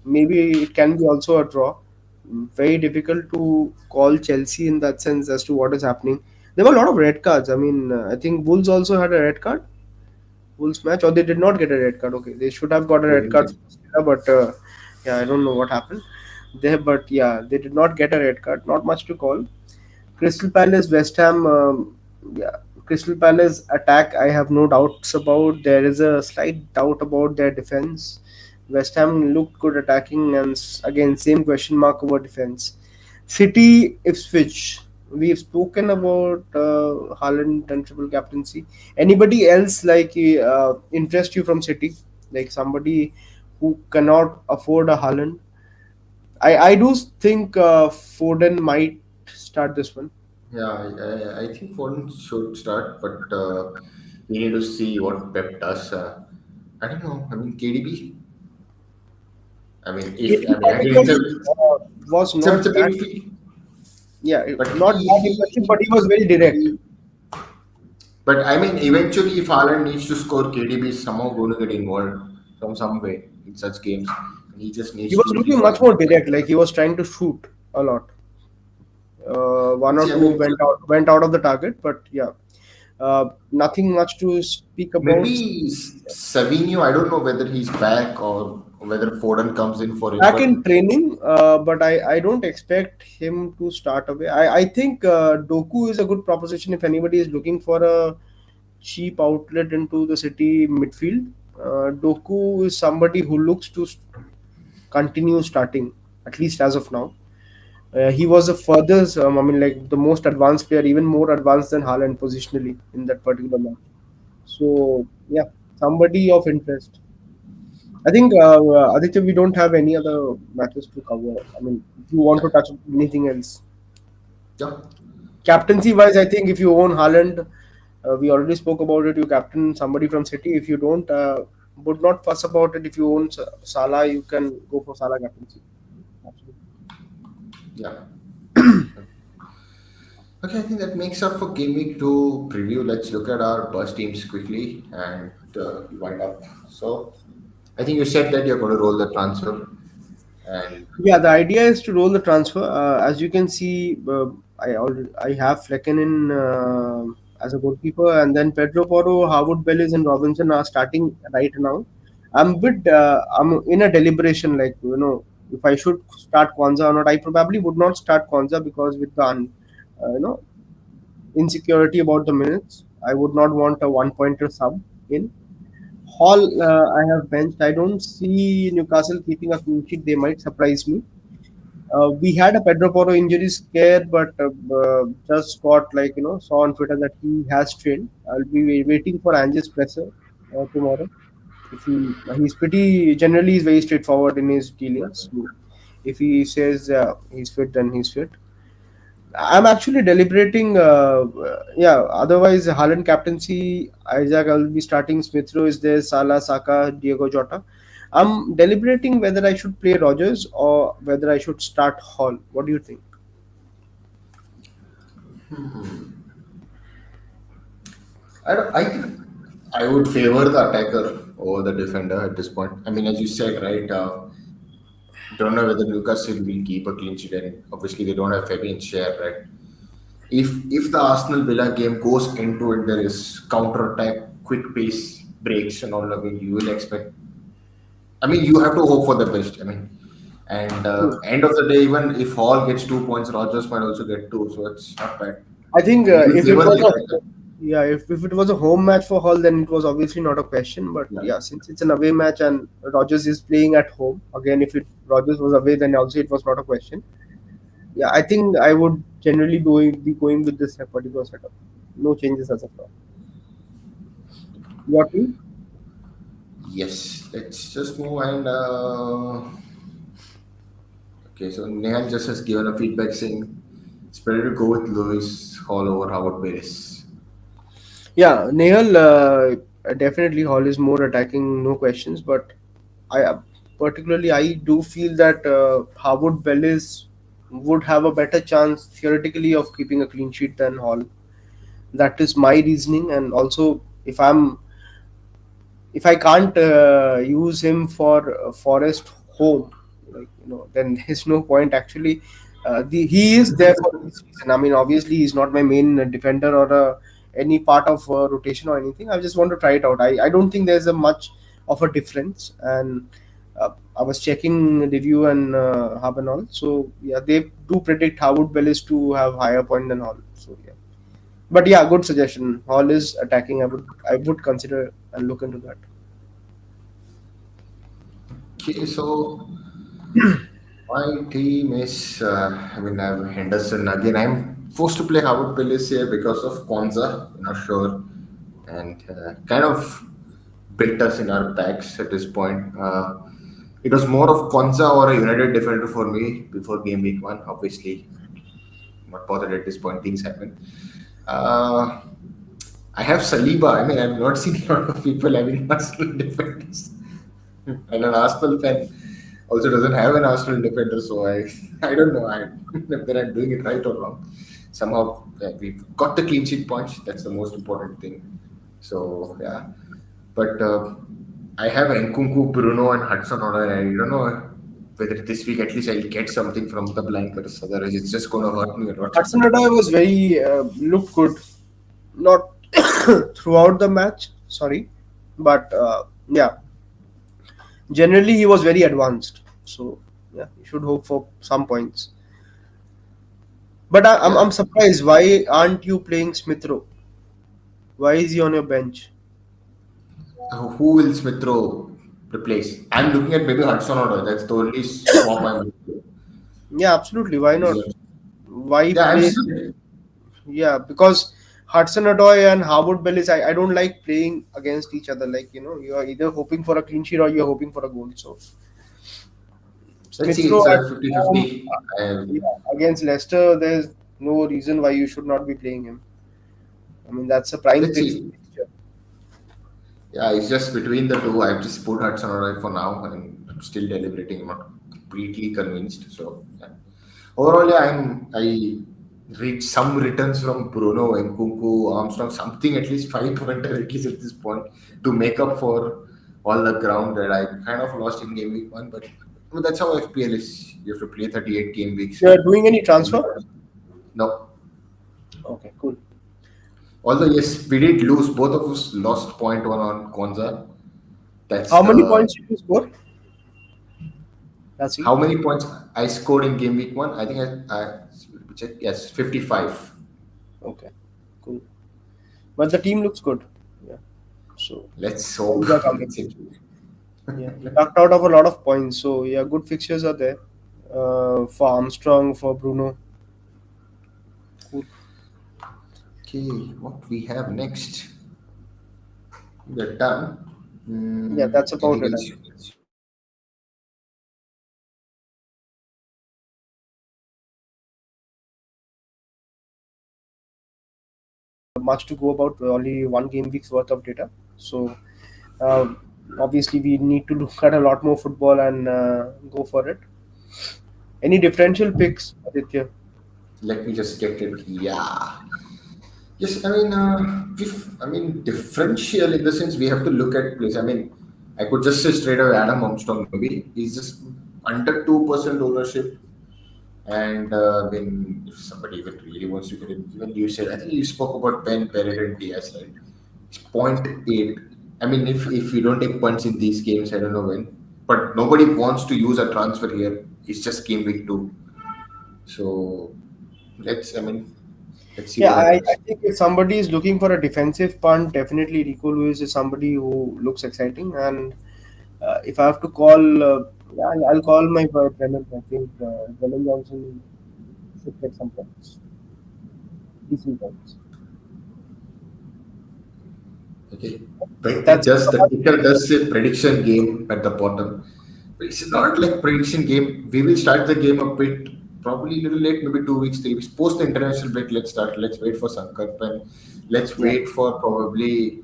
maybe it can be also a draw. Very difficult to call Chelsea in that sense as to what is happening. There were a lot of red cards. I mean, I think Wolves also had a red card. Wolves match, or they did not get a red card. Okay, they should have got a They red didn't card, get. but yeah, I don't know what happened there. But yeah, they did not get a red card. Not much to call. Crystal Palace, West Ham, yeah, Crystal Palace attack. I have no doubts about. There is a slight doubt about their defense. West Ham looked good attacking, and again, same question mark over defense. City, Ipswich. We've spoken about Haaland and triple captaincy. Anybody else like interest you from City? Like somebody who cannot afford a Haaland? I do think Foden might start this one. Yeah, I think Foden should start, but we need to see what Pep does. I don't know. I mean, KDB. I mean, if I KDB mean, again, particularly was it's a not that, big fee, yeah, but not that impressive, but he was very direct. but I mean, eventually, if Haaland needs to score, KDB is somehow going to get involved from some way in such games, and he just He needs was to looking keep on. much more direct, like he was trying to shoot a lot. One or See, I two mean, went out of the target, but yeah, nothing much to speak about. maybe Savinho. I don't know whether he's back or whether Foden comes in for him, Back but in training, but I don't expect him to start away. I think Doku is a good proposition if anybody is looking for a cheap outlet into the City midfield. Doku is somebody who looks to continue starting, at least as of now. He was the furthest, I mean, like the most advanced player, even more advanced than Haaland positionally in that particular match. So, yeah, somebody of interest. I think, Aditya, we don't have any other matches to cover. I mean, if you want yeah, to touch on anything else. yeah. Captaincy wise, I think if you own Haaland, we already spoke about it. You captain somebody from City. If you don't, would not fuss about it. If you own Salah, you can go for Salah captaincy. Absolutely. Yeah. Okay, I think that makes up for Game Week 2 preview. Let's look at our bus teams quickly and wind up. So, I think you said that you're going to roll the transfer, and Yeah, the idea is to roll the transfer. As you can see, I have Flecken in as a goalkeeper, and then Pedro Porro, Howard Bellis, and Robinson are starting right now. I'm in a deliberation, like if I should start Kwanzaa or not. I probably would not start Kwanzaa because with the insecurity about the minutes, I would not want a one-pointer sub in. Hall, I have benched. I don't see Newcastle keeping a clean sheet. They might surprise me. We had a Pedro Porro injury scare, but just got saw on Twitter that he has trained. I'll be waiting for Ange's presser tomorrow. If he's pretty generally he's very straightforward in his dealings. So if he says he's fit, then he's fit. I'm actually deliberating. Yeah. Otherwise, Haaland captaincy, Isaac. I'll be starting. Smith Rowe is there. Salah, Saka, Diego Jota. I'm deliberating whether I should play Rogers or whether I should start Hall. What do you think? I think I would favor the attacker over the defender at this point. I mean, as you said, right? Don't know whether Newcastle will keep a clean sheet, and obviously they don't have Fabian share, right? If the Arsenal Villa game goes into it, there is counter attack, quick pace breaks, and all. I mean, you will expect. I mean, you have to hope for the best. I mean, and end of the day, even if Hall gets 2 points, Rogers might also get two, so it's not bad. I think And it will if it favor was the attacker. if it was a home match for Hall, then it was obviously not a question. But Yeah. yeah, since it's an away match and Rogers is playing at home, again, if Rogers was away, then also it was not a question. Yeah, I think I would generally be going with this particular setup. No changes as of now. Your team? Yes. Let's just move and. Okay, so Nehal just has given a feedback saying it's better to go with Lewis Hall over Howard Beres. Yeah, Nehal, definitely Hall is more attacking, no questions. But particularly I do feel that Harwood Bellis would have a better chance theoretically of keeping a clean sheet than Hall. That is my reasoning, and also if I can't use him for Forest home, like then there's no point actually. He is there for this reason. I mean, obviously he's not my main defender or any part of rotation or anything. I just want to try it out. I don't think there's a much of a difference, and I was checking review and hub and all. So yeah, they do predict Howard Bellis to have higher point than Hall. So yeah, but yeah, good suggestion. Hall is attacking. I would consider and look into that. Okay, so my team is, I mean, I have Henderson again. I'm forced to play Howard Palace here because of Konza, not sure, and kind of built us in our packs at this point. It was more of Konza or a United defender for me before game week one. Obviously, not bothered at this point. Things happen. Uh, I have Saliba. I mean, I've not seen a lot of people having Arsenal defenders. And an Arsenal fan also doesn't have an Arsenal defender, so I don't know whether I'm doing it right or wrong. Somehow we've got the clean sheet points. That's the most important thing. So yeah, but I have Nkunku, Bruno, and Hudson Odoi. I don't know whether this week at least I'll get something from the blankers. Otherwise, it's just going to hurt me a lot. Hudson Odoi was very looked good, not throughout the match. Sorry, but yeah, generally he was very advanced. So yeah, you should hope for some points. But I'm Yeah, surprised. Why aren't you playing Smith Rowe? Why is he on your bench? who will Smith Rowe replace? I'm looking at maybe Hudson Odoi. That's the only swap I'm looking Yeah, absolutely. Why not? at. Why Yeah, I'm play? still. Yeah, because Hudson Odoi and Harwood Bellis, I don't like playing against each other. Like, you are either hoping for a clean sheet or you're hoping for a goal. So Let's Smith see, Rowe it's at a 50 home 50. yeah, against Leicester, there's no reason why you should not be playing him. I mean, that's a prime Let's see. fixture. Yeah, it's just between the two. I've just put Hudson Odoi for now, and I'm still deliberating. I'm not completely convinced. So, yeah. Overall, yeah, I read some returns from Bruno and Kunku, Armstrong, something at least 5 pointer at least at this point to make up for all the ground that I kind of lost in game week one. But I mean, that's how FPL is. You have to play 38 game weeks. You're doing any transfer? No. Okay, cool. Although yes, we did lose. Both of us lost point one on Konza. That's How many the points did you score? That's it. how many points I scored in game week one. I think I check. Yes, 55. Okay, cool. But the team looks good. Yeah. So Let's hope. points are coming. That's it. Yeah, you ducked out of a lot of points. So yeah, good fixtures are there. For Armstrong, for Bruno. Cool. Okay, what we have next? We're done. Yeah, that's about Anything it. else? Much to go about. Only one game week's worth of data. So uh, obviously we need to look at a lot more football and go for it. Any differential picks, Aditya? Let me just get it. Yeah. Yes, I mean, differential in the sense we have to look at place. I mean, I could just say straight away Adam Armstrong maybe. He's just under 2% ownership. And when if somebody even really wants to get it, even you said, I think you spoke about Ben Pereira and Diaz, right? It's point 0.8. I mean, if you don't take points in these games, I don't know when. But nobody wants to use a transfer here. It's just game week two. So let's see Yeah, what I happens. think if somebody is looking for a defensive punt, definitely Rico Lewis is somebody who looks exciting. And if I have to call, yeah, I'll call my boy Brennan. I think Brennan Johnson should get some points, decent points. Okay. But it That's it does, from the us. ticker does say prediction game at the bottom. But it's not like prediction game. We will start the game a bit. probably a little late, maybe 2 weeks, 3 weeks post the international break. Let's start. Let's wait for Sankalp and let's Yeah, wait for probably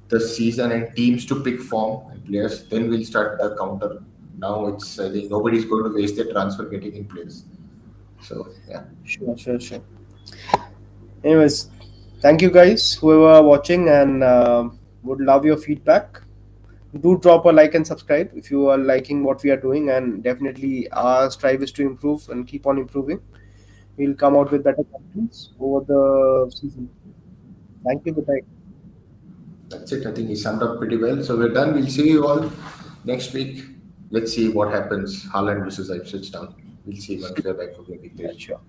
the season and teams to pick form and players. Then we'll start the counter. Now it's I think nobody's going to waste their transfer getting in players. So yeah, sure, sure, sure. Anyways, thank you guys, whoever are watching, and would love your feedback. Do drop a like and subscribe if you are liking what we are doing, and definitely our strive is to improve and keep on improving. We'll come out with better contents over the season. Thank you. Good night. that's it. I think he summed up pretty well. So we're done. We'll see you all next week. Let's see what happens. Haaland versus Ipswich Town. We'll see once we're back for Game Week Yeah, 3. sure.